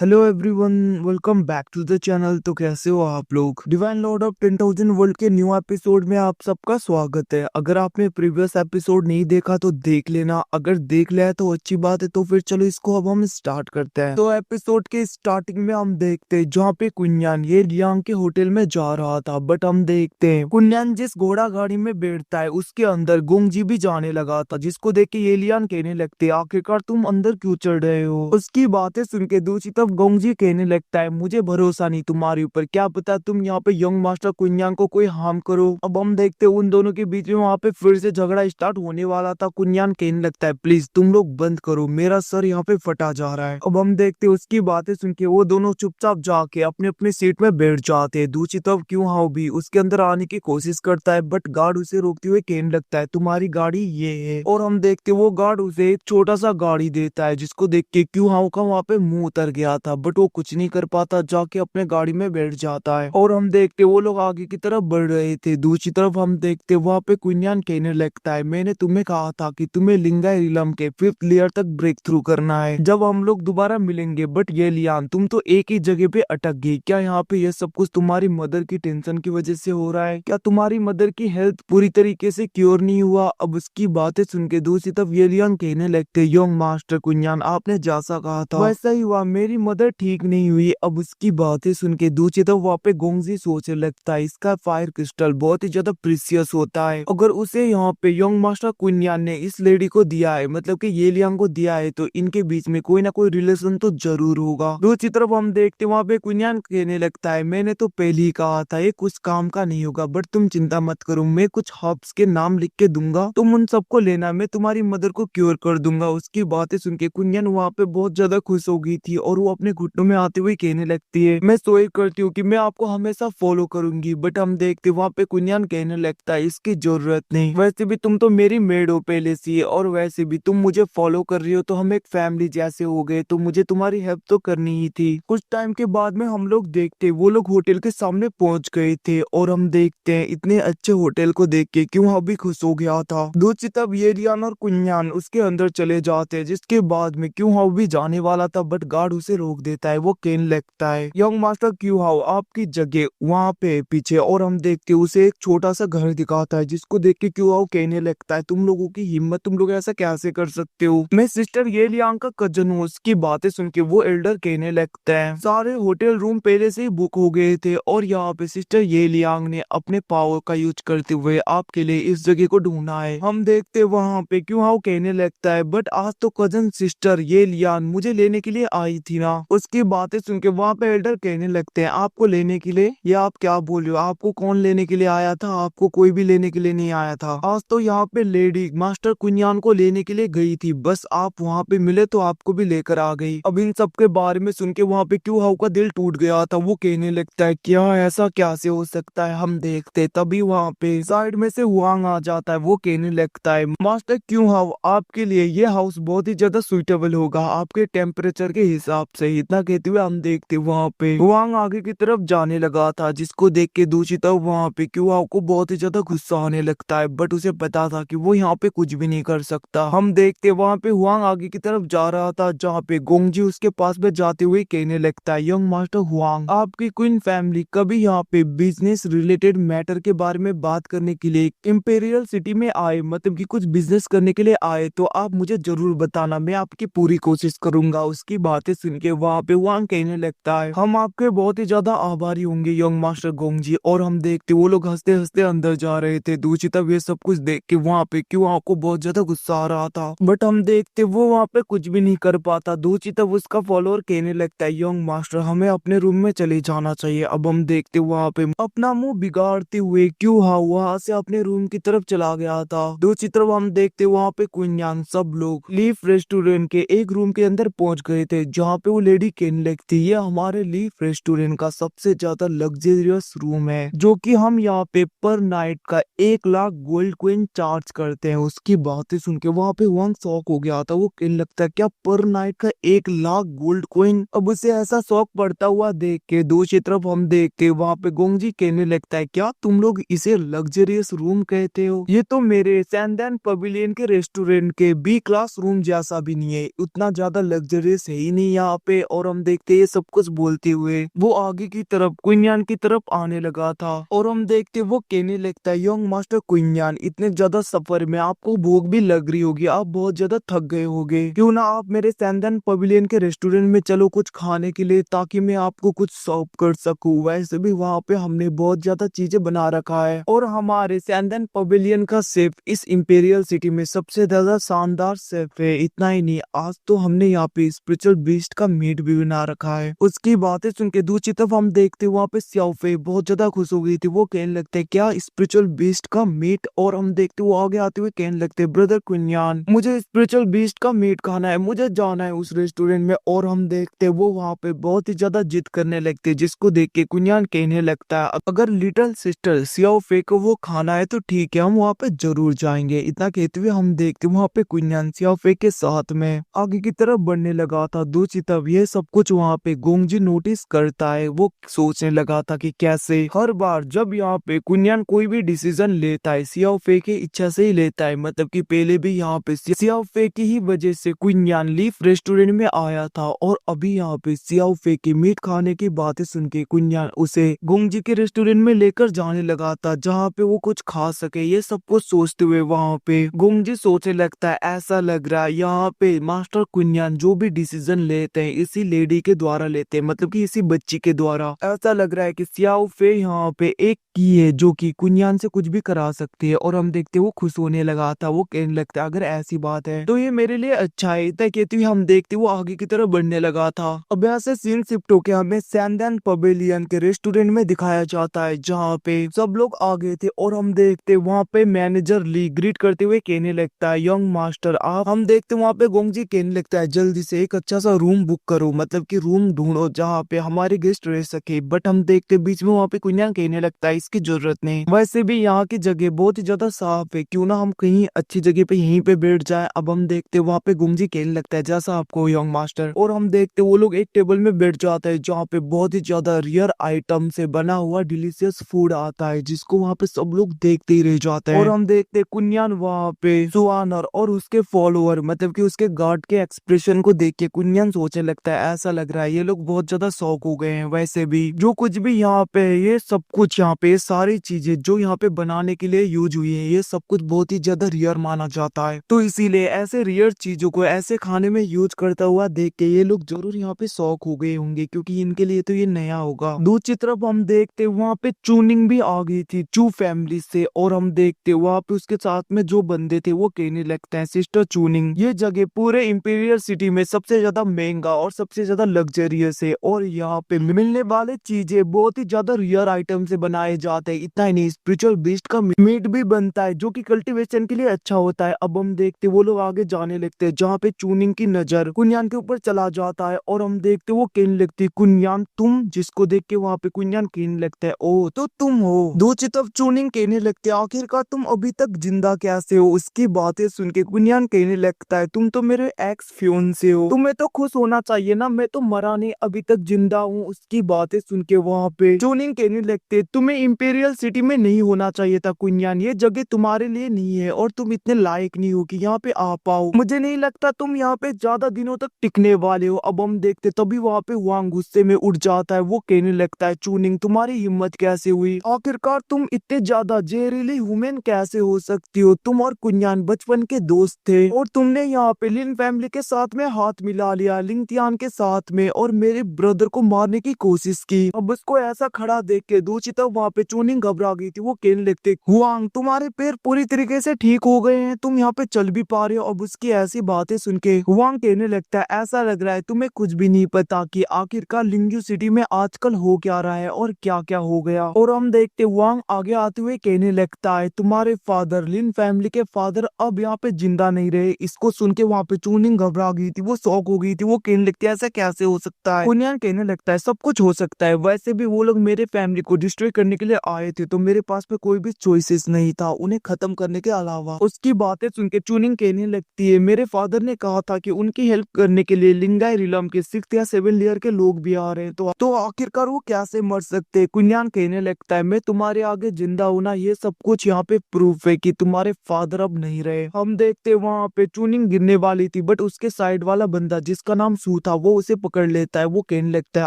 Hello everyone, welcome back to the channel. तो कैसे हो आप लोग। डिवाइन लॉर्ड ऑफ 10,000 वर्ल्ड के न्यू एपिसोड में आप सबका स्वागत है। अगर आपने प्रीवियस एपिसोड नहीं देखा तो देख लेना, अगर देख लिया है तो अच्छी बात है। तो फिर चलो इसको अब हम स्टार्ट करते हैं। तो एपिसोड के स्टार्टिंग में हम देखते हैं जहाँ पे कुन्यान ये लियांग के होटल में जा रहा था, बट हम देखते हैं कुन्यान जिस घोड़ा गाड़ी में बैठता है उसके अंदर गोंगजी भी जाने लगा था, जिसको देख के ये लियान कहने लगते आखिरकार तुम अंदर क्यों चढ़ रहे हो। उसकी बातें सुन के दूसरी तरफ गोंगजी कहने लगता है मुझे भरोसा नहीं तुम्हारे ऊपर, क्या पता तुम यहाँ पे यंग मास्टर कुन्यान को कोई हार्म करो। अब हम देखते उन दोनों के बीच में वहाँ पे फिर से झगड़ा स्टार्ट होने वाला था। कुन्यान कहने लगता है प्लीज तुम लोग बंद करो, मेरा सर यहाँ पे फटा जा रहा है। अब हम देखते उसकी बातें सुन के वो दोनों चुपचाप जाके अपने अपने सीट में बैठ जाते हैं। दूसरी तरफ क्यों हाउ भी उसके अंदर आने की कोशिश करता है, बट गार्ड उसे रोकते हुए कहने लगता है तुम्हारी गाड़ी ये है। और हम देखते वो गार्ड उसे एक छोटा सा गाड़ी देता है, जिसको देख के क्यों हाउ का वहाँ पे मुंह उतर गया था, बट वो कुछ नहीं कर पाता, जाके अपने गाड़ी में बैठ जाता है। और हम देखते वो लोग आगे की तरफ बढ़ रहे थे। दूसरी तरफ हम देखते वहाँ पे कुन्यान कहने लगता है मैंने तुम्हें कहा था कि तुम्हें लिंगाई रिलम के 5th लेयर तक ब्रेक थ्रू करना है, जब हम लोग दोबारा मिलेंगे। बट ये लियान तुम तो एक ही जगह पे अटक गई। क्या यहाँ पे ये सब कुछ तुम्हारी मदर की टेंशन की वजह से हो रहा है? क्या तुम्हारी मदर की हेल्थ पूरी तरीके से क्योर नहीं हुआ? अब उसकी बातें सुन के दूसरी तरफ ये लियान कहने लगते यंग मास्टर कुन्यान आपने जैसा कहा था वैसा ही हुआ, मेरी मदर ठीक नहीं हुई। अब उसकी बातें सुन के दूसरी तरफ वहाँ पे गोंगजी सोचने लगता है इसका फायर क्रिस्टल बहुत ही ज्यादा प्रीसियस होता है, अगर उसे यहाँ पे यंग मास्टर कुन्यान ने इस लेडी को दिया है, मतलब कि ये लियांग को दिया है, तो इनके बीच में कोई ना कोई रिलेशन तो जरूर होगा। दूसरी तरफ हम देखते वहाँ पे कुन्यान कहने लगता है मैंने तो पहले ही कहा था ये कुछ काम का नहीं होगा, बट तुम चिंता मत करो, मैं कुछ हर्ब्स के नाम लिख के दूंगा, तुम उन सबको लेना, मैं तुम्हारी मदर को क्योर कर दूंगा। उसकी बातें सुन के कुन्यान वहाँ पे बहुत ज्यादा खुश हो गई थी और वो अपने घुटनों में आते हुए कहने लगती है मैं सोच करती हूँ कि मैं आपको हमेशा फॉलो करूंगी। बट हम देखते वहाँ पे कुन्यान कहने लगता है इसकी जरूरत नहीं, वैसे भी तुम तो मेरी मेड हो पहले से, और वैसे भी तुम मुझे फॉलो कर रही हो तो हम एक फैमिली जैसे हो गए, तो मुझे तुम्हारी हेल्प तो करनी ही थी। कुछ टाइम के बाद में हम लोग देखते वो लोग होटल के सामने पहुंच गए थे, और हम देखते हैं इतने अच्छे होटल को देख के क्यों भी खुश हो गया था। दूसरी तरफ ये रियान और कुन्यान उसके अंदर चले जाते हैं, जिसके बाद में क्यों हाउ भी जाने वाला था, बट गार्ड उसे रोक देता है। वो कहने लगता है यंग मास्टर क्यों हाउ आपकी जगह वहाँ पे पीछे, और हम देखते उसे एक छोटा सा घर दिखाता है, जिसको देख के क्यों हाउ कहने लगता है तुम लोगों की हिम्मत, तुम लोग ऐसा कैसे कर सकते हो, मैं सिस्टर ये लियांग का कजन हूँ। उसकी बातें सुन के वो एल्डर कहने लगता है सारे होटल रूम पहले से ही बुक हो गए थे, और यहाँ पे सिस्टर ये लियांग ने अपने पावर का यूज करते हुए आपके लिए इस जगह को ढूंढा है। हम देखते वहाँ पे क्यों हाउ कहने लगता है बट आज तो कजन सिस्टर ये लियान मुझे लेने के लिए आई थी ना। उसकी बातें सुन के वहाँ पे एल्डर कहने लगते हैं आपको लेने के लिए? ये आप क्या बोल रहे हो, आपको कौन लेने के लिए आया था? आपको कोई भी लेने के लिए नहीं आया था, आज तो यहाँ पे लेडी मास्टर कुन्यान को लेने के लिए गई थी, बस आप वहाँ पे मिले तो आपको भी लेकर आ गई। अब इन सब के बारे में सुन के वहाँ पे क्यों हाउ का दिल टूट गया था। वो कहने लगता है क्या ऐसा कैसे हो सकता है। हम देखते तभी वहाँ पे साइड में से हुआंग आ जाता है। वो कहने लगता है मास्टर क्यों हाउ आपके लिए ये हाउस बहुत ही ज्यादा सुइटेबल होगा आपके टेम्परेचर के हिसाब से। इतना कहते हुए हम देखते वहाँ पे हुआंग आगे की तरफ जाने लगा था, जिसको देख के दूसरी तरफ वहाँ पे क्यों हाउ को बहुत ही ज्यादा गुस्सा आने लगता है, बट उसे पता था कि वो यहाँ पे कुछ भी नहीं कर सकता। हम देखते वहाँ पे हुआंग आगे की तरफ जा रहा था, जहाँ पे गोंगजी उसके पास में जाते हुए कहने लगता है यंग मास्टर हुआंग आपकी क्वीन फैमिली कभी यहाँ पे बिजनेस रिलेटेड मैटर के बारे में बात करने के लिए इंपेरियल सिटी में आए, मतलब कि कुछ बिजनेस करने के लिए आए, तो आप मुझे जरूर बताना, मैं आपकी पूरी कोशिश करूंगा। उसकी बातें सुन के वहाँ पे हुआंग कहने लगता है हम आपके बहुत ही ज्यादा आभारी होंगे यंग मास्टर गोंगजी। और हम देखते वो लोग हंसते हंसते अंदर जा रहे थे। दूसरी तरफ ये सब कुछ देख के वहाँ पे क्यों आपको बहुत ज्यादा गुस्सा आ रहा था, बट हम देखते वो वहाँ पे कुछ भी नहीं कर पाता। दूसरी तरफ उसका फॉलोअर कहने लगता है यंग मास्टर हमें अपने रूम में चले जाना चाहिए। अब हम देखते वहाँ पे अपना मुंह बिगाड़ते हुए क्यों हाँ वहाँ से अपने रूम की तरफ चला गया था। दूसरी तरफ हम देखते वहाँ पे कुन्यान सब लोग लीफ रेस्टोरेंट के एक रूम के अंदर पहुंच गए थे, जहाँ पे वो लेडी कहने लगती ये हमारे लीफ रेस्टोरेंट का सबसे ज्यादा लग्जरियस रूम है, जो कि हम यहाँ पे पर नाइट का 1 लाख गोल्ड कॉइन चार्ज करते हैं। उसकी बातें सुन के वहाँ पे वंग शौक हो गया था। वो कहने लगता है क्या पर नाइट का 1 लाख गोल्ड कॉइन। अब उसे ऐसा शौक पड़ता हुआ देख के दूसरी तरफ हम देख के वहाँ पे गोंगजी कहने लगता है क्या तुम लोग इसे लग्जरियस रूम कहते हो, ये तो मेरे सैंडन पवेलियन के रेस्टोरेंट के B क्लास रूम जैसा भी नहीं है, उतना ज्यादा लग्जरियस है ही नहीं यहाँ पे। पे और हम देखते ये सब कुछ बोलते हुए वो आगे की तरफ क्विनियान की तरफ आने लगा था और हम देखते वो कहने लगता है, यंग मास्टर क्विनियान, इतने ज्यादा सफर में आपको भूख भी लग रही होगी, आप बहुत ज्यादा थक गए होगे, क्यों ना आप मेरे सैंडन पवेलियन के रेस्टोरेंट में चलो कुछ खाने के लिए, ताकि मैं आपको कुछ सर्व कर सकूं। वैसे भी वहाँ पे हमने बहुत ज्यादा चीजें बना रखा है और हमारे सैंडन पवेलियन का शेफ इस इंपीरियल सिटी में सबसे ज्यादा शानदार शेफ है। इतना ही नहीं, आज तो हमने यहाँ पे स्पिरिचुअल बीस्ट का मीट भी बना रखा है। उसकी बातें सुन के दूसरी तरफ हम देखते वहाँ पे स्याओफे बहुत ज्यादा खुश हो गई थी। वो कहने लगते हैं, क्या स्पिरिचुअल बीस्ट का मीट? और हम देखते वो आगे आते हुए कहने लगते ब्रदर क्विनियान, मुझे स्पिरिचुअल बीस्ट का मीट खाना है, मुझे जाना है उस रेस्टोरेंट में। और हम देखते वो वहाँ पे बहुत ही ज्यादा जिद करने लगते, जिसको देख के क्विनियान कहने लगता है, अगर लिटिल सिस्टर स्याओफे को वो खाना है तो ठीक है, हम वहाँ पे जरूर जाएंगे। इतना कहते हुए हम देखते वहाँ पे क्विनियान स्याओफे के साथ में आगे की तरफ बढ़ने लगा था। दूसरी तरफ ये सब कुछ वहाँ पे गोंगजी नोटिस करता है। वो सोचने लगा था कि कैसे हर बार जब यहाँ पे क्विनियान कोई भी डिसीजन लेता है स्याओफे की इच्छा से ही लेता है, मतलब कि पहले भी यहाँ पे स्याओफे की ही वजह से क्विनियान लीफ रेस्टोरेंट में आया था और अभी यहाँ पे स्याओफे की मीट खाने की बातें सुन के क्विनियान उसे गोंगजी के रेस्टोरेंट में लेकर जाने लगा था, जहाँ पे वो कुछ खा सके। ये सब कुछ सोचते हुए वहाँ पे गोंगजी सोचने लगता है, ऐसा लग रहा है यहाँ पे मास्टर क्विनियान जो भी डिसीजन लेते हैं इसी लेडी के द्वारा लेते हैं, मतलब कि इसी बच्ची के द्वारा। ऐसा लग रहा है कि स्याओफे यहाँ पे एक की है जो कि क्विनियान से कुछ भी करा सकती है। और हम देखते वो खुश होने लगा था। वो कहने लगता है, अगर ऐसी बात है तो ये मेरे लिए अच्छा है। इतना कहते हुए हम देखते वो आगे की तरफ बढ़ने लगा था। अब यहाँ से सीन शिफ्ट होके हमें सैंडन पवेलियन के रेस्टोरेंट में दिखाया जाता है, जहाँ पे सब लोग आ गए थे। और हम देखते वहाँ पे मैनेजर ली ग्रीट करते हुए कहने लगता है, यंग मास्टर आप। हम देखते वहाँ पे गोंगजी कहने लगता है, जल्दी से एक अच्छा सा रूम बुक करो, मतलब कि रूम ढूंढो जहाँ पे हमारे गेस्ट रह सके। बट हम देखते बीच में वहाँ पे क्विनियान कहने लगता है, इसकी जरूरत नहीं, वैसे भी यहाँ की जगह बहुत ही ज्यादा साफ है, क्यों ना हम कहीं अच्छी जगह पे यहीं पे बैठ जाए। अब हम देखते वहाँ पे गोंगजी कहने लगता है, जैसा आपको यंग मास्टर। और हम देखते वो लोग एक टेबल में बैठ जाते हैं, जहाँ पे बहुत ही ज्यादा रियर आइटम से बना हुआ डिलीशियस फूड आता है, जिसको वहाँ पे सब लोग देखते ही रह जाते हैं। और हम देखते क्विनियान वहाँ पे सुआनर और उसके फॉलोअर, मतलब कि उसके गार्ड के एक्सप्रेशन को देख के क्विनियान सोचने लगता है, ऐसा लग रहा है ये लोग बहुत ज्यादा शौक हो गए हैं। वैसे भी जो कुछ भी यहाँ पे ये सब कुछ यहाँ पे सारी चीजें जो यहाँ पे बनाने के लिए यूज हुई है, ये सब कुछ बहुत ही ज्यादा रियर माना जाता है। तो इसीलिए ऐसे रियर चीजों को ऐसे खाने में यूज करता हुआ देख के ये लोग जरूर यहाँ पे शौक हो गए होंगे, क्योंकि इनके लिए तो ये नया होगा। दूसरी तरफ हम देखते वहाँ पे चूनिंग भी आ गई थी चू फैमिली से। और हम देखते वहाँ पे उसके साथ में जो बंदे थे वो कहने लगते हैं, सिस्टर चूनिंग, ये जगह पूरे इंपीरियल सिटी में सबसे ज्यादा महंगा और सबसे ज्यादा लग्जरियस है, और यहाँ पे मिलने वाले चीजें बहुत ही ज्यादा रियर आइटम से बनाए जाते हैं। इतना ही नहीं, स्पिरिचुअल बीस्ट का मीट भी बनता है जो कि कल्टीवेशन के लिए अच्छा होता है। अब हम देखते वो लोग आगे जाने लगते हैं, जहाँ पे चूनिंग की नजर कुनियान के ऊपर चला जाता है। और हम देखते वो कहने लगती है, कुनियान तुम, जिसको देख के वहाँ पे कुनियान कहने लगता है, ओ तो तुम हो। दूसरी तरफ चूनिंग कहने लगते है, आखिरकार तुम अभी तक जिंदा कैसे हो? उसकी बातें सुन के कुनियान कहने लगता है, तुम तो मेरे एक्स फियोंसे हो, तुम्हें तो खुश होना चाहिए ना, मैं तो मरा नहीं, अभी तक जिंदा हूँ। उसकी बातें सुन के वहाँ पे चूनिंग कहने लगते, तुम्हें इंपीरियल सिटी में नहीं होना चाहिए था कुनियान, ये जगह तुम्हारे लिए नहीं है और तुम इतने लायक नहीं हो कि यहाँ पे आ पाओ, मुझे नहीं लगता तुम यहाँ पे ज्यादा दिनों तक टिकने वाले हो। अब हम देखते तभी वहाँ पे वांग गुस्से में उठ जाता है। वो कहने लगता है, चूनिंग तुम्हारी हिम्मत कैसे हुई? आखिरकार तुम इतने ज्यादा जहरीली वुमेन कैसे हो सकती हो? तुम और कुनियान बचपन के दोस्त थे और तुमने यहाँ पे लिन फैमिली के साथ में हाथ मिला लिया, लिंगतियान के साथ में, और मेरे ब्रदर को मारने की कोशिश की। अब उसको ऐसा खड़ा देख के दूसरी तरफ वहाँ पे चूनिंग घबरा गई थी। वो कहने लगते, हुआंग तुम्हारे पैर पूरी तरीके से ठीक हो गए हैं, तुम यहाँ पे चल भी पा रहे हो। अब उसकी ऐसी बातें सुन के हुआंग कहने लगता है, ऐसा लग रहा है तुम्हें कुछ भी नहीं पता कि आखिरकार लिंग्यू सिटी में आजकल हो क्या रहा है और क्या क्या हो गया। और हम देखते हुआंग आगे आते हुए कहने लगता है, तुम्हारे फादर, लिन फैमिली के फादर अब यहाँ पे जिंदा नहीं रहे। इसको सुन के वहाँ पे चूनिंग घबरा गई थी, वो शौक हो गई थी। वो कहने लगती है, ऐसा कैसे हो सकता है? कुनियान कहने लगता है, सब कुछ हो सकता है, वैसे भी वो लोग मेरे फैमिली को डिस्ट्रॉय करने के लिए आए थे, तो मेरे पास में कोई भी चॉइसेस नहीं था उन्हें खत्म करने के अलावा। उसकी बातें सुन के चूनिंग कहने लगती है, मेरे फादर ने कहा था कि उनकी हेल्प करने के लिए लिंगाई रिलम के 6 या 7 लेयर के लोग भी आ रहे हैं, तो आखिरकार वो कैसे मर सकते? कुनियान कहने लगता है, मैं तुम्हारे आगे जिंदा हूं ना, ये सब कुछ यहाँ पे प्रूफ है कि तुम्हारे फादर अब नहीं रहे। हम देखते वहाँ पे चूनिंग गिरने वाली थी, बट उसके साइड वाला बंदा जिसका नाम सू था वो उसे पकड़ लेता है। वो कहने लगता है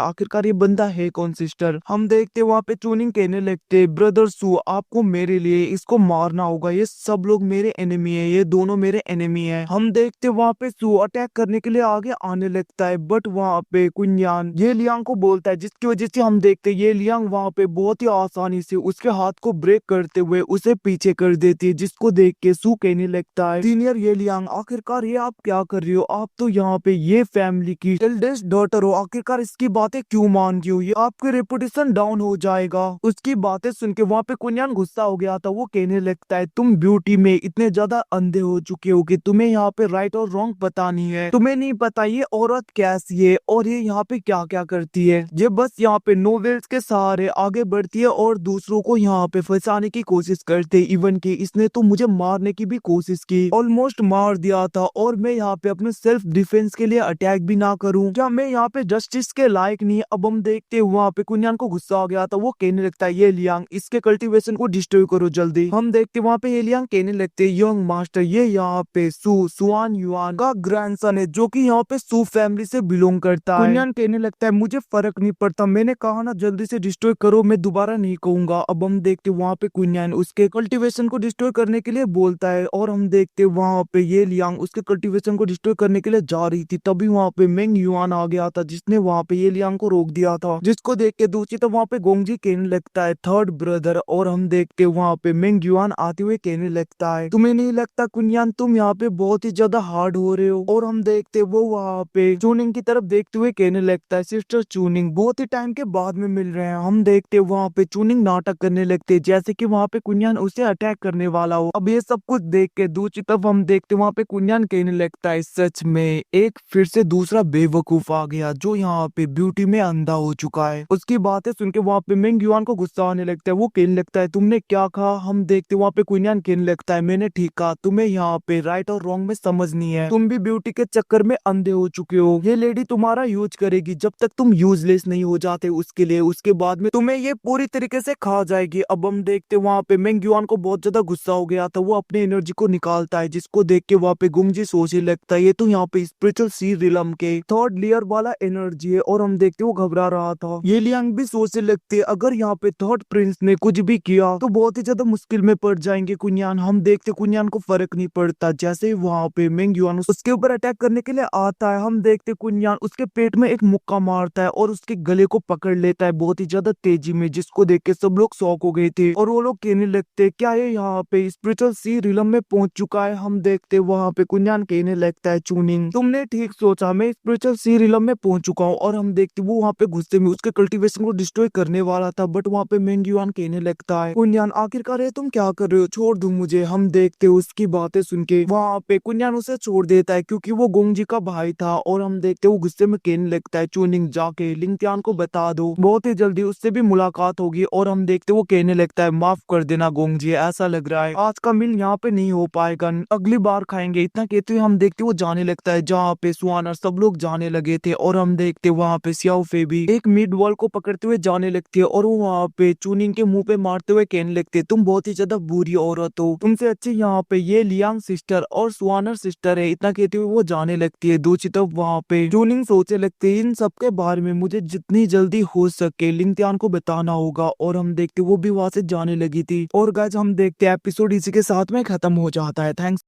आखिरकार ये बंदा है कौन सिस्टर। हम देखते वहाँ पे चूनिंग कहने लगते ब्रदर सू आपको मेरे लिए इसको मारना होगा, ये सब लोग मेरे एनिमी है, ये दोनों मेरे एनिमी है। हम देखते वहाँ पे सू अटैक करने के लिए आगे आने लगता है, बट वहाँ पे कुंयान ये लियांग को बोलता है, जिसकी वजह से हम देखते ये लियांग वहाँ पे बहुत ही आसानी से उसके हाथ को ब्रेक करते हुए उसे पीछे कर देती है, जिसको देख के सू कहने लगता है सीनियर ये लियांग आखिरकार ये आप क्या कर रही हो, आप तो यहाँ पे ये फैमिली की एल्डेस्ट डॉटर हो, आखिरकार इसकी बातें क्यों मान रही हो, ये आपकी रेपुटेशन डाउन हो जाएगा। उसकी बातें सुन के वहाँ पे कुंयान गुस्सा हो गया था। वो कहने लगता है तुम ब्यूटी में इतने ज्यादा अंधे हो चुके हो कि तुम्हें यहाँ पे राइट और रॉन्ग पता नहीं है, तुम्हें नहीं पता ये औरत कैसी है और ये यहाँ पे क्या क्या करती है, ये बस यहाँ पे नोवेल्स के सहारे आगे बढ़ती है और दूसरों को यहाँ पे फंसाने की कोशिश करते। इवन की इसने तो मुझे मारने की भी कोशिश की, ऑलमोस्ट मार दिया था, और मैं यहाँ पे अपने सेल्फ डिफेंस के लिए अटैक भी ना करूँ, क्या मैं यहाँ पे जस्टिस के लायक नहीं। अब हम देखते वहाँ पे कुंयान को गुस्सा आ गया था। वो कहने लगता है ये लियांग इसके कल्टीवेशन को डिस्ट्रॉय करो जल्दी। हम देखते वहाँ पे ये लियांग कहने लगते यंग मास्टर ये यहाँ पे सुआन युआन का ग्रैंडसन है, जो कि यहाँ पे सू फैमिली से बिलोंग करता है। कुंयान कहने लगता है मुझे फर्क नहीं पड़ता, मैंने कहा ना जल्दी से डिस्ट्रॉय करो, मैं दोबारा नहीं कहूंगा। अब हम देखते वहाँ पे कुंयान उसके कल्टीवेशन को डिस्ट्रॉय करने के लिए बोलता है, और हम देखते वहाँ पे ये लियांग उसके कल्टीवेशन को डिस्ट्रॉय करने के लिए जा रही थी, तभी वहाँ पे मेंग युआन आ गया था, जिसने वहाँ पे ये लियांग को रोक दिया था, जिसको देख के दूसरी तो वहाँ पे गोंगजी कहने लगता है थर्ड ब्रदर। और हम देखते वहाँ पे मेंग युआन आते हुए कहने लगता है तुम्हें नहीं लगता कुंयान तुम यहाँ पे बहुत ही ज्यादा हार्ड हो रहे हो। और हम देखते वो वहाँ पे चूनिंग की तरफ देखते हुए कहने लगता है सिस्टर चूनिंग बहुत ही टाइम के बाद में मिल रहे हैं। हम देखते वहाँ पे चूनिंग नाटक करने लगते जैसे कि वहाँ पे कुंयान उसे अटैक करने वाला हो। अब ये सब कुछ देख के दूसरी तरफ हम देखते वहाँ पे कुंयान कहने लगता है सच में एक फिर से दूसरा बेवकूफ आ गया जो यहाँ पे ब्यूटी में अंधा हो चुका है। उसकी बातें सुन के वहाँ पे मेंग युआन को गुस्सा आने लगता है। वो कहने लगता है तुमने क्या कहा। हम देखते वहाँ पे कुंयान कहने लगता है मैंने ठीक कहा, तुम्हें यहाँ पे राइट और रॉन्ग में समझ नहीं है, तुम भी ब्यूटी के चक्कर में अंधे हो चुके हो, ये लेडी तुम्हारा यूज करेगी जब तक तुम यूजलेस नहीं हो जाते उसके लिए, उसके बाद में तुम्हें ये पूरी तरीके से खा जाएगी। अब हम देखते वहाँ पे मेंग युआन को बहुत ज्यादा गुस्सा हो गया था। वो अपनी एनर्जी को निकालता है, जिसको देख के वहाँ पे गुंगजी सोचने लगता है ये तो यहाँ पे स्पिरिचुअल सी रिलम के थर्ड लेयर वाला एनर्जी है। और हम देखते वो घबरा रहा था। ये लियांग भी सोचने लगते अगर यहाँ पे थर्ड प्रिंस ने कुछ भी किया तो बहुत ही ज्यादा मुश्किल में पड़ जाएंगे कुंयान। हम देखते कुंयान को फर्क नहीं पड़ता, जैसे वहाँ पे मेंग युआन उसके ऊपर अटैक करने के लिए आता है। हम देखते कुंयान उसके पेट में एक मुक्का मारता है और उसके गले को पकड़ लेता है बहुत ही ज्यादा तेजी में, जिसको देख के सब लोग शॉक हो गए थे और वो लोग कहने लगते क्या ये यहाँ पे स्पिरिचुअल सी रिलम में पहुंच चुका है। हम देखते वहाँ पे कुंयान कहने लगता है चूनिंग तुमने ठीक सोचा, मैं स्पिरिचुअल सी रिलम में पहुंच चुका हूँ। और हम देखते वो वहाँ पे गुस्से में उसके कल्टीवेशन को डिस्ट्रॉय करने वाला था, बट वहाँ पे मेंग युआन कहने लगता है कुंयान आखिरकार ये तुम क्या कर रहे हो, छोड़ दो मुझे। हम देखते उसकी बातें सुन के वहाँ पे कुंयान उसे छोड़ देता है क्योंकि वो गोंगजी का भाई था। और हम देखते वो गुस्से में कहने लगता है चूनिंग जाके लिंगतियान को बता दो, बहुत ही जल्दी उससे भी मुलाकात होगी। और हम देखते वो कहने लगता है माफ कर देना गोंगजी, ऐसा लग रहा है आज का मील यहाँ पे नहीं हो पाएगा, अगली बार खाएंगे। इतना कहते हुए हम देखते वो जाने लगता है जहाँ पे सुआन और सब लोग जाने लगे थे। और हम देखते वहाँ पे सियाओ फे भी एक मिड वॉल को पकड़ते हुए जाने लगती है और वो वहाँ पे चूनिंग के मुंह पे मारते हुए कहने लगते तुम बहुत ही ज्यादा बुरी औरत हो, तुमसे अच्छी यहाँ पे ये लियांग सिस्टर और सुआनर सिस्टर है। इतना कहते हुए वो जाने लगती है। दूसरी तरफ वहाँ पे चूनिंग सोचने लगती है इन सबके बारे में मुझे जितनी जल्दी हो सके लिंगतियान को बताना होगा। और हम देखते वो भी वहाँ से जाने लगी थी। और गाइस हम देखते एपिसोड इसी के साथ में खत्म हो जाता है। थैंक्स।